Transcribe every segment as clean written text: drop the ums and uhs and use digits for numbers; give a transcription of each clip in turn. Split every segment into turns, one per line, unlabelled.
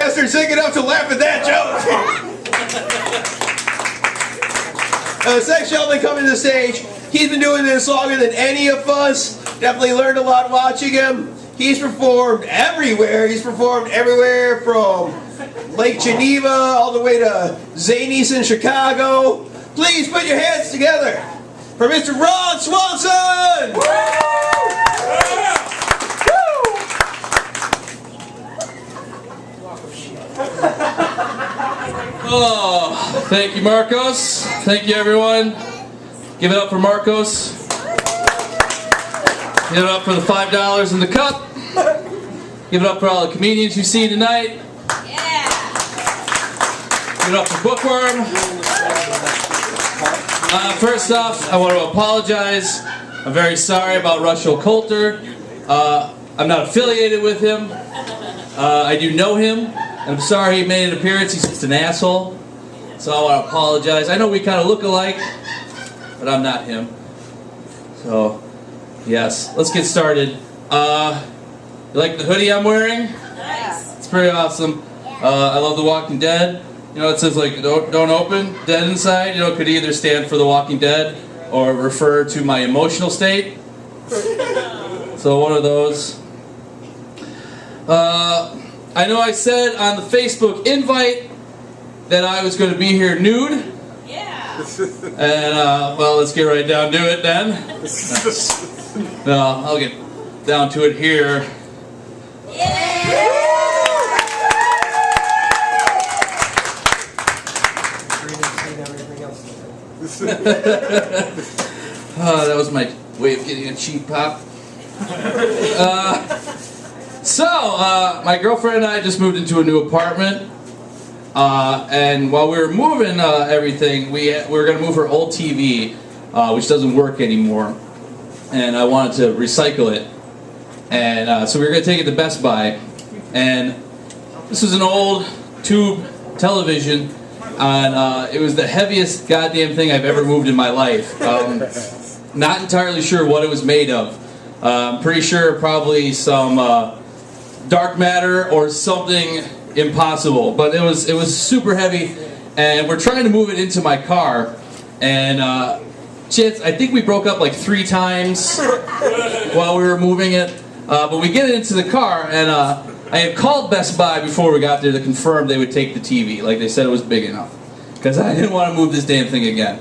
bastards think enough to laugh at that joke. Next gentleman coming to the stage. He's been doing this longer than any of us. Definitely learned a lot watching him. He's performed everywhere. He's performed everywhere from Lake Geneva all the way to Zanies in Chicago. Please put your hands together for Mr. Ron Swanson! Woo!
Oh, thank you, Marcos. Thank you, everyone. Give it up for Marcos. Give it up for the $5 in the cup. Give it up for all the comedians you see tonight.
Yeah.
Give it up for Bookworm. First off, I want to apologize. I'm very sorry about Russell Coulter. I'm not affiliated with him. I do know him. I'm sorry he made an appearance. He's just an asshole. So I want to apologize. I know we kind of look alike, but I'm not him. So, yes, let's get started. You like the hoodie I'm wearing?
Nice.
It's pretty awesome. I love The Walking Dead. You know, it says like, don't open, dead inside. You know, it could either stand for The Walking Dead or refer to my emotional state. So one of those. I know I said on the Facebook invite that I was going to be here nude.
Yeah.
And, well, let's get right down to it then. No, I'll get down to it here. That was my way of getting a cheap pop. My girlfriend and I just moved into a new apartment. And while we were moving everything, we were going to move her old TV, which doesn't work anymore. And I wanted to recycle it. And so we were going to take it to Best Buy. And this was an old tube television. And it was the heaviest goddamn thing I've ever moved in my life. Not entirely sure what it was made of. I'm pretty sure probably some dark matter or something impossible. But it was super heavy. And we're trying to move it into my car. And I think we broke up like 3 times while we were moving it. But we get it into the car, and I had called Best Buy before we got there to confirm they would take the TV. Like they said it was big enough. Because I didn't want to move this damn thing again.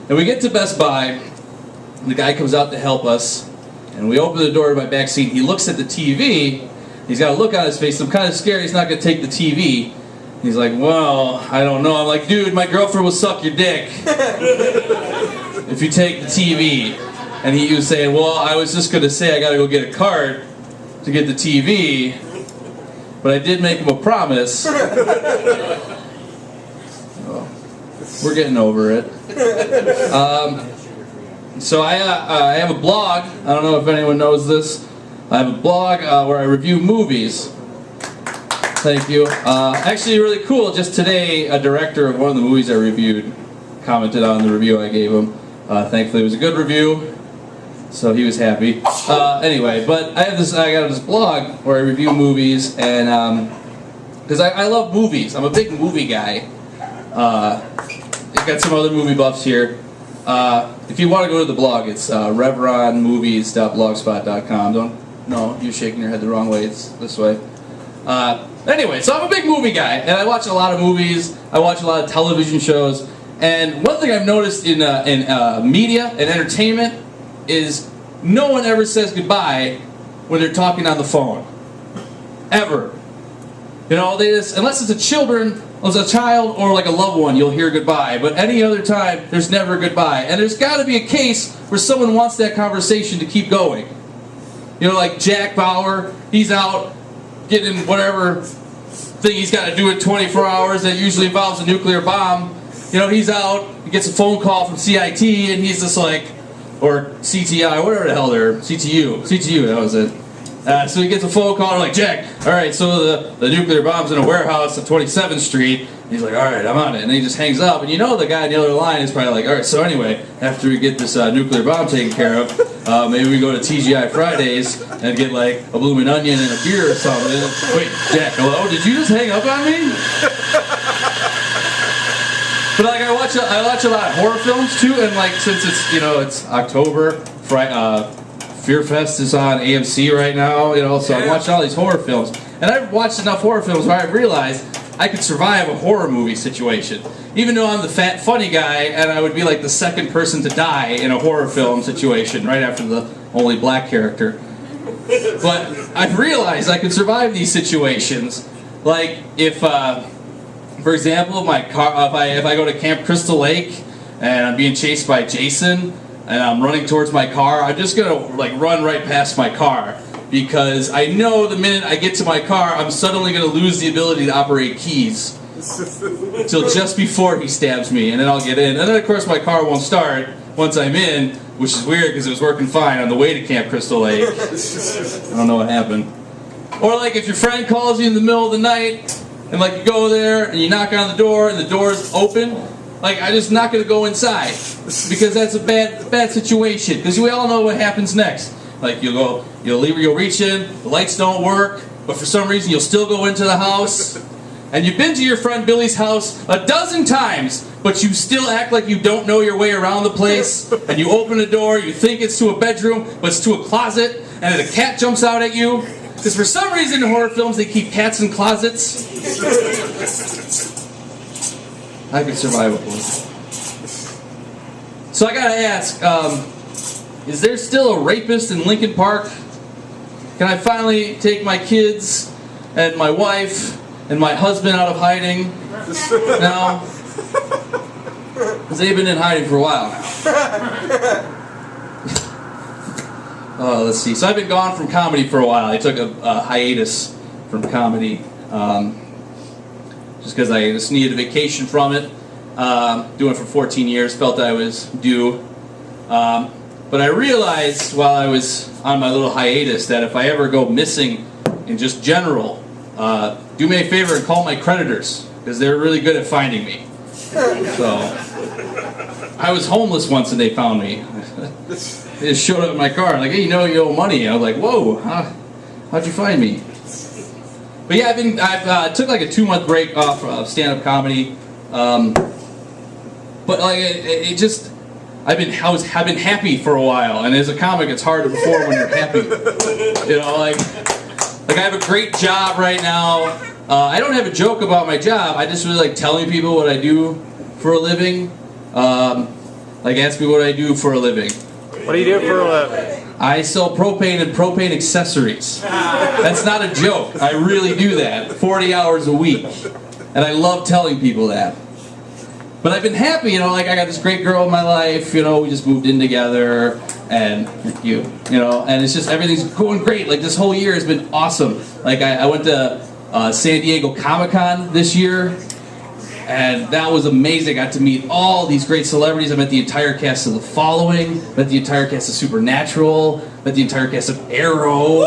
And we get to Best Buy, and the guy comes out to help us. And we open the door to my back seat. He looks at the TV. He's got a look on his face. I'm kind of scared he's not going to take the TV. He's like, well, I don't know. I'm like, dude, my girlfriend will suck your dick if you take the TV. And he was saying, well, I was just going to say I got to go get a card to get the TV. But I did make him a promise. Oh, we're getting over it. So I have a blog. I don't know if anyone knows this. I have a blog where I review movies. Thank you. Actually, really cool. Just today, a director of one of the movies I reviewed commented on the review I gave him. Thankfully, it was a good review, so he was happy. Anyway, but I got this blog where I review movies, and because I love movies. I'm a big movie guy. I've got some other movie buffs here. If you want to go to the blog, it's revronmovies.blogspot.com. No, you're shaking your head the wrong way. It's this way. Anyway, so I'm a big movie guy, and I watch a lot of movies. I watch a lot of television shows. And one thing I've noticed in media and entertainment is no one ever says goodbye when they're talking on the phone. Ever. You know, they just, unless it's a child or like a loved one, you'll hear goodbye. But any other time, there's never goodbye. And there's got to be a case where someone wants that conversation to keep going. You know, like Jack Bauer, he's out getting whatever thing he's got to do in 24 hours that usually involves a nuclear bomb. You know, he's out, he gets a phone call from CIT, and he's just like, or CTI, whatever the hell they're, CTU, that was it. So he gets a phone call, like, Jack, all right, so the nuclear bomb's in a warehouse at 27th Street. He's like, all right, I'm on it. And then he just hangs up. And you know the guy on the other line is probably like, all right, so anyway, after we get this nuclear bomb taken care of, maybe we go to TGI Fridays and get like a blooming onion and a beer or something. Wait, Jack, hello? Did you just hang up on me? But like I watch a lot of horror films too, and like since it's it's October, Fear Fest is on AMC right now, so I'm watching all these horror films. And I've watched enough horror films where I realized I could survive a horror movie situation. Even though I'm the fat, funny guy, and I would be like the second person to die in a horror film situation, right after the only black character. But I've realized I could survive these situations. Like if, for example, my car, if I go to Camp Crystal Lake and I'm being chased by Jason, and I'm running towards my car, I'm just gonna like run right past my car, because I know the minute I get to my car, I'm suddenly gonna lose the ability to operate keys until just before he stabs me, and then I'll get in. And then of course my car won't start once I'm in, which is weird because it was working fine on the way to Camp Crystal Lake. I don't know what happened. Or like if your friend calls you in the middle of the night, and like you go there and you knock on the door and the door's open. Like, I'm just not going to go inside, because that's a bad situation, because we all know what happens next. Like, you'll reach in, the lights don't work, but for some reason you'll still go into the house, and you've been to your friend Billy's house a dozen times, but you still act like you don't know your way around the place, and you open the door, you think it's to a bedroom, but it's to a closet, and then a cat jumps out at you, because for some reason in horror films they keep cats in closets. I could survive with one. So I gotta ask, is there still a rapist in Lincoln Park? Can I finally take my kids and my wife and my husband out of hiding now? Because they've been in hiding for a while now. Let's see. So I've been gone from comedy for a while. I took a hiatus from comedy. Just because I just needed a vacation from it. Doing it for 14 years, felt I was due. But I realized while I was on my little hiatus that if I ever go missing in just general, do me a favor and call my creditors, because they're really good at finding me. So, I was homeless once and they found me. They just showed up in my car, like, hey, you owe money. I was like, whoa, how'd you find me? But yeah, I've took like a 2-month break off of stand-up comedy, but like I've been happy for a while, and as a comic, it's hard to perform when you're happy. Like I have a great job right now. I don't have a joke about my job. I just really like telling people what I do for a living. Like ask me what I do for a living.
What do you do for a living?
I sell propane and propane accessories. That's not a joke. I really do that 40 hours a week. And I love telling people that. But I've been happy, like I got this great girl in my life, we just moved in together, and and it's just everything's going great. Like this whole year has been awesome. Like I went to San Diego Comic-Con this year, and that was amazing. I got to meet all these great celebrities. I met the entire cast of The Following, met the entire cast of Supernatural, met the entire cast of Arrow.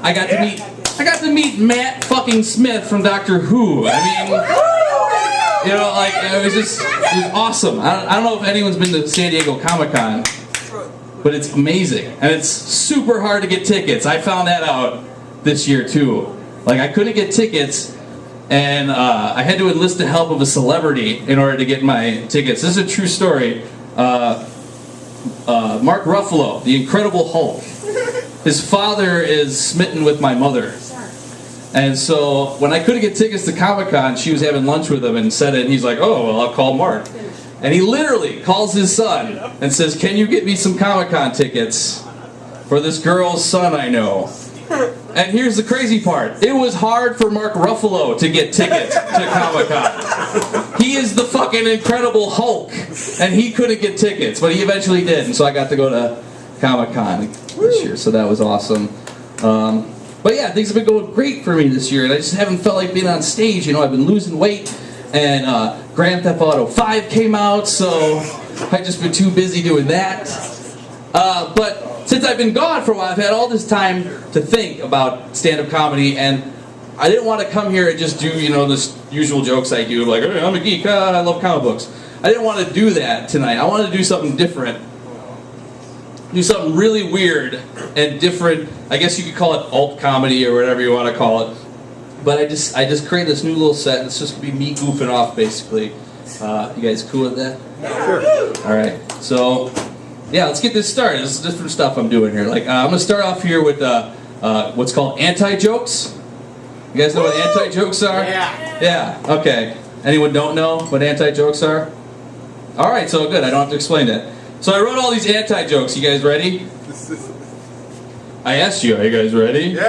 I got to meet Matt fucking Smith from Doctor Who. I mean, it was awesome. I don't know if anyone's been to San Diego Comic-Con, but it's amazing. And it's super hard to get tickets. I found that out this year too. Like I couldn't get tickets, and I had to enlist the help of a celebrity in order to get my tickets. This is a true story. Mark Ruffalo, the Incredible Hulk. His father is smitten with my mother. And so when I couldn't get tickets to Comic-Con, she was having lunch with him and said it, and he's like, oh, well, I'll call Mark. And he literally calls his son and says, can you get me some Comic-Con tickets for this girl's son I know? And here's the crazy part. It was hard for Mark Ruffalo to get tickets to Comic-Con. He is the fucking Incredible Hulk, and he couldn't get tickets, but he eventually did, and so I got to go to Comic-Con this year, so that was awesome. But yeah, things have been going great for me this year, and I just haven't felt like being on stage. I've been losing weight, and Grand Theft Auto 5 came out, so I've just been too busy doing that. But since I've been gone for a while, I've had all this time to think about stand-up comedy, and I didn't want to come here and just do, this usual jokes I do, like, hey, I'm a geek, I love comic books. I didn't want to do that tonight. I wanted to do something different. Do something really weird and different. I guess you could call it alt comedy or whatever you want to call it. But I just created this new little set. It's just going to be me goofing off, basically. You guys cool with that?
Sure.
All right. So, yeah, let's get this started. This is different stuff I'm doing here. Like, I'm going to start off here with what's called anti-jokes. You guys know what anti-jokes are?
Yeah.
Yeah, okay. Anyone don't know what anti-jokes are? Alright, so good, I don't have to explain that. So I wrote all these anti-jokes. You guys ready? I asked you, are you guys ready?
Yeah.